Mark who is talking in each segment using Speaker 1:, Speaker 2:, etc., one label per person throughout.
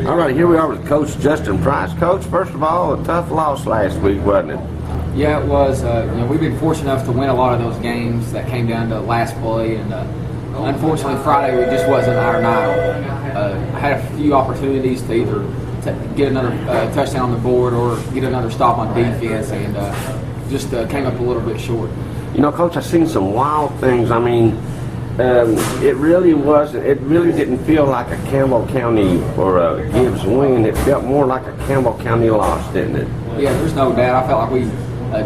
Speaker 1: All right, here we are with Coach Justin Price. Coach, first of all, a tough loss last week, wasn't it?
Speaker 2: Yeah, it was. We've been fortunate enough to win a lot of those games that came down to last play, and unfortunately Friday it just wasn't our night. I had a few opportunities to either get another touchdown on the board or get another stop on defense, and just came up a little bit short.
Speaker 1: You know, Coach, I've seen some wild things. I mean, it really wasn't. It really didn't feel like a Campbell County or a Gibbs win. It felt more like a Campbell County loss, didn't it?
Speaker 2: Yeah, there's no doubt. I felt like we,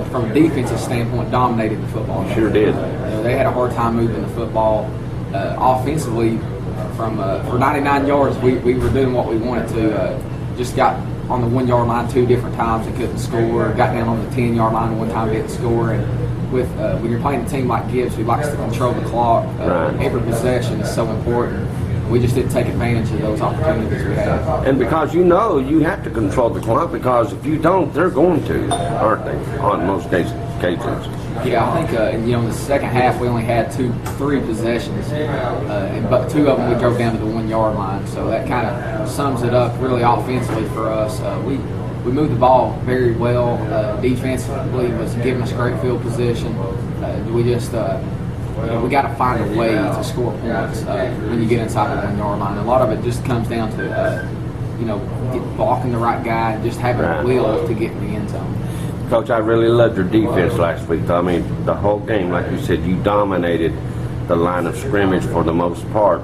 Speaker 2: from a defensive standpoint, dominated the football game.
Speaker 1: Sure did.
Speaker 2: They had a hard time moving the football. Offensively, for 99 yards, we were doing what we wanted to. Just got on the 1 yard line 2 different times and couldn't score. Got down on the 10-yard line one time, didn't score. And with when you're playing a team like Gibbs, who likes to control the clock,
Speaker 1: right.
Speaker 2: Every possession is so important. We just didn't take advantage of those opportunities we had.
Speaker 1: And because you know you have to control the clock, because if you don't, they're going to, aren't they, on most occasions?
Speaker 2: Yeah, I think in the second half we only had 3 possessions, but 2 of them we drove down to the 1 yard line. So that kind of sums it up really offensively for us. We moved the ball very well. Defensively was giving us great field position. We just we got to find a way to score points when you get inside the 1 yard line. A lot of it just comes down to blocking the right guy and just having a will to get in the end zone.
Speaker 1: Coach, I really loved your defense last week. I mean, the whole game, like you said, you dominated the line of scrimmage for the most part,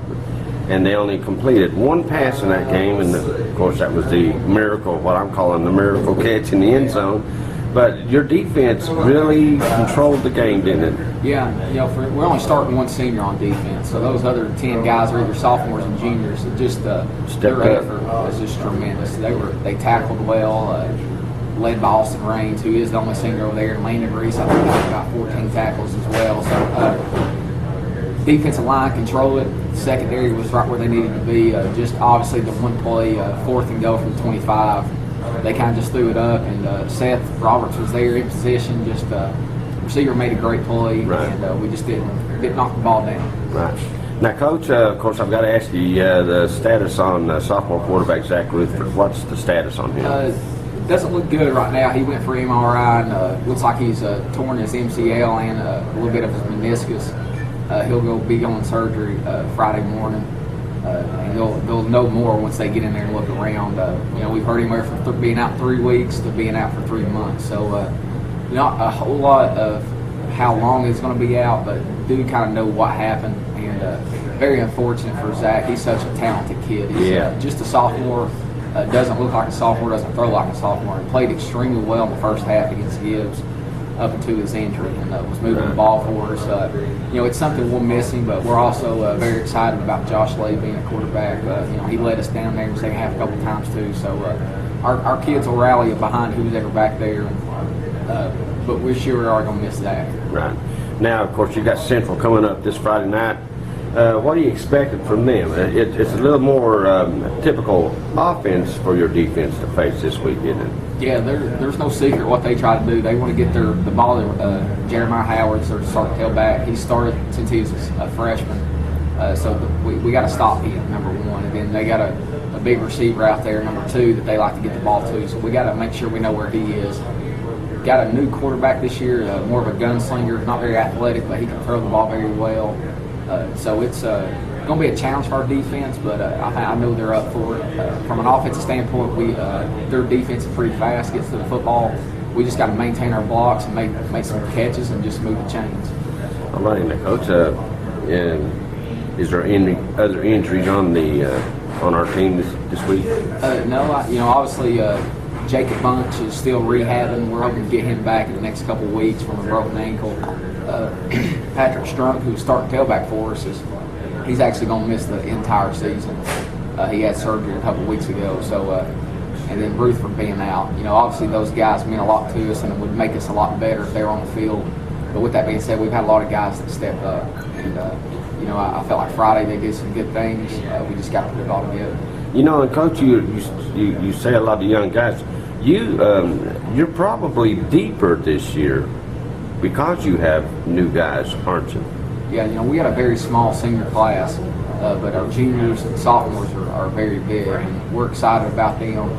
Speaker 1: and they only completed 1 pass in that game, and of course that was the miracle, what I'm calling the miracle catch in the end zone. But your defense really controlled the game, didn't it?
Speaker 2: Yeah, we're only starting 1 senior on defense, so those other 10 guys are either sophomores and juniors. It just their effort was just tremendous. They tackled well. Led by Austin Raines, who is the only senior over there, and Landon Reese, I think he had about 14 tackles as well. So defensive line controlled it. Secondary was right where they needed to be. Just obviously the one play, 4th and go from 25, they kind of just threw it up, and Seth Roberts was there in position. Just receiver made a great play, and we just didn't knock the ball down.
Speaker 1: Right. Now, Coach, of course, I've got to ask you the status on sophomore quarterback Zach Rutherford. What's the status on him?
Speaker 2: Doesn't look good right now. He went for MRI, and looks like he's torn his MCL and a little bit of his meniscus. He'll be going surgery Friday morning, and they'll know more once they get in there and look around. We've heard anywhere from being out 3 weeks to being out for 3 months. So not a whole lot of how long he's going to be out, but do kind of know what happened. And very unfortunate for Zach. He's such a talented kid. He's just a sophomore. Doesn't look like a sophomore, doesn't throw like a sophomore. He played extremely well in the first half against Gibbs up until his injury, and was moving the ball for us. It's something we're missing, but we're also very excited about Josh Lay being a quarterback. He led us down there in the second half a couple times too. So our kids will rally behind who's ever back there, but we sure are going to miss Zach.
Speaker 1: Right. Now, of course, you got Central coming up this Friday night. What are you expecting from them? It's a little more typical offense for your defense to face this week, isn't it?
Speaker 2: Yeah, there's no secret what they try to do. They want to get the ball to Jeremiah Howard's their start tailback. He started since he was a freshman, so we got to stop him, number 1. And then they got a big receiver out there, number 2, that they like to get the ball to. So we got to make sure we know where he is. Got a new quarterback this year, more of a gunslinger, not very athletic, but he can throw the ball very well. So it's going to be a challenge for our defense, but I know they're up for it. From an offensive standpoint, their defense is pretty fast, gets to the football. We just got to maintain our blocks and make some catches and just move the chains.
Speaker 1: All right, now, Coach, is there any other injuries on our team this week?
Speaker 2: No, obviously Jacob Bunch is still rehabbing. We're hoping to get him back in the next couple of weeks from a broken ankle. Patrick Strunk, who's starting tailback for us, he's actually going to miss the entire season. He had surgery a couple of weeks ago. So, and then Rutherford being out. Obviously those guys mean a lot to us, and it would make us a lot better if they were on the field. But with that being said, we've had a lot of guys that stepped up, and I felt like Friday they did some good things. We just got to put it all together.
Speaker 1: And Coach, you say a lot of young guys. You're probably deeper this year because you have new guys, aren't you?
Speaker 2: Yeah, we had a very small senior class. but our juniors and sophomores are very big, and we're excited about them.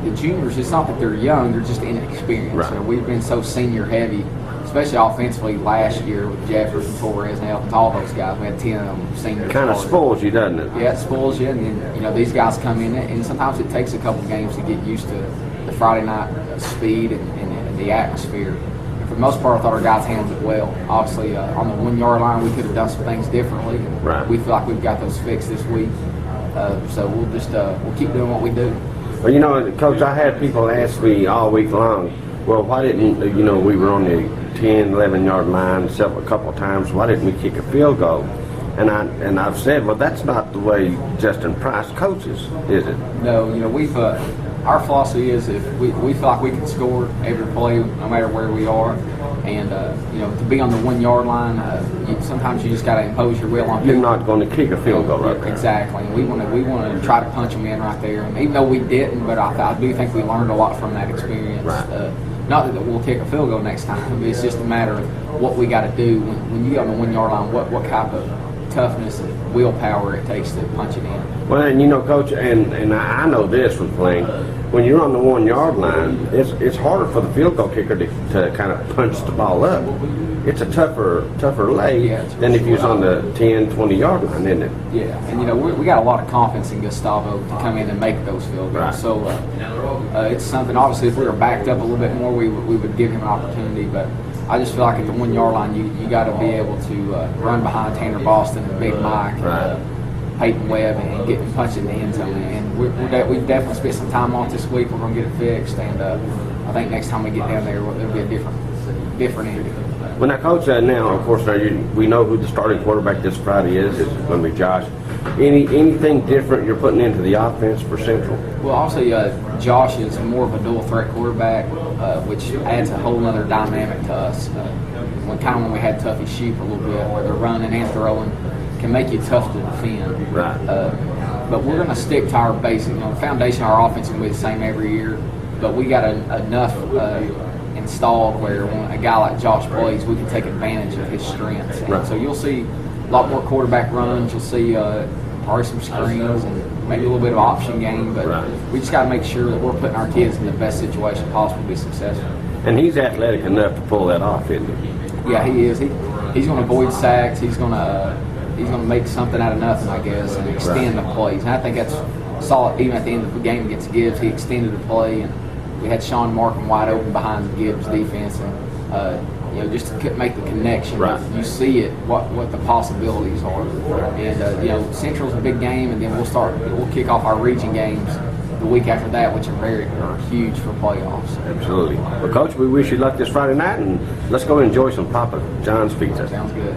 Speaker 2: The juniors, it's not that they're young, they're just inexperienced.
Speaker 1: Right.
Speaker 2: We've been so senior heavy, especially offensively last year with Jeffers and Torres and Elkins, all those guys. We had 10 of them seniors.
Speaker 1: It kind of spoils you, doesn't it?
Speaker 2: Yeah, it spoils you, and then, these guys come in, and sometimes it takes a couple games to get used to the Friday night speed and the atmosphere. And for the most part, I thought our guys handled it well. Obviously, on the 1 yard line, we could have done some things differently.
Speaker 1: Right.
Speaker 2: We feel like we've got those fixed this week, so we'll just we'll keep doing what we do.
Speaker 1: Well, Coach, I had people ask me all week long, well, why didn't, we were on the 10, 11-yard line a couple of times, why didn't we kick a field goal? And I've said, well, that's not the way Justin Price coaches, is it?
Speaker 2: No, we've our philosophy is if we feel like we can score every play, no matter where we are, and to be on the 1 yard line, sometimes you just got to impose your will on people.
Speaker 1: You're not going to kick a field goal right there.
Speaker 2: Exactly. And we want to try to punch them in right there. And even though we didn't, but I do think we learned a lot from that experience.
Speaker 1: Right.
Speaker 2: Not that we'll kick a field goal next time. It's just a matter of what we got to do when you get on the 1 yard line. What type of toughness and willpower it takes to punch it in.
Speaker 1: Well, and Coach, and I know this with playing. When you're on the 1 yard line, it's harder for the field goal kicker to kind of punch the ball up. It's a tougher lay than if you was on the 10, 20 yard line, isn't it?
Speaker 2: Yeah, and we got a lot of confidence in Gustavo to come in and make those field goals.
Speaker 1: Right.
Speaker 2: So it's something. Obviously, if we were backed up a little bit more, we would give him an opportunity. But I just feel like at the 1 yard line, you got to be able to run behind Tanner Boston and Big Mike.
Speaker 1: Right.
Speaker 2: Peyton Webb and get punching the end zone. And we've definitely spent some time on it this week. We're going to get it fixed, and I think next time we get down there, it'll be a different ending.
Speaker 1: When I coach now, of course, we know who the starting quarterback this Friday is. It's going to be Josh. Anything different you're putting into the offense for Central?
Speaker 2: Well, obviously, Josh is more of a dual threat quarterback, which adds a whole other dynamic to us. When we had Tuffy Sheep a little bit, where they're running and throwing, can make you tough to defend.
Speaker 1: Right.
Speaker 2: But we're going to stick to our basic. The foundation of our offense will be the same every year. But we got enough installed where when a guy like Josh plays, we can take advantage of his strengths. And
Speaker 1: right.
Speaker 2: So you'll see a lot more quarterback runs. You'll see probably some screens and maybe a little bit of option game. But
Speaker 1: right.
Speaker 2: we just got to make sure that we're putting our kids in the best situation possible to be successful.
Speaker 1: And he's athletic enough to pull that off, isn't he?
Speaker 2: Yeah, he is. He's going to avoid sacks. He's going to make something out of nothing, I guess, and extend the plays. And I think that's solid. Even at the end of the game against Gibbs, he extended the play, and we had Sean Markham wide open behind the Gibbs defense, and just to make the connection.
Speaker 1: Right.
Speaker 2: You see it, what the possibilities are, and Central's a big game, and then we'll kick off our region games the week after that, which are huge for playoffs.
Speaker 1: Absolutely. Well, Coach, we wish you luck this Friday night, and let's go enjoy some Papa John's pizza.
Speaker 2: Sounds good.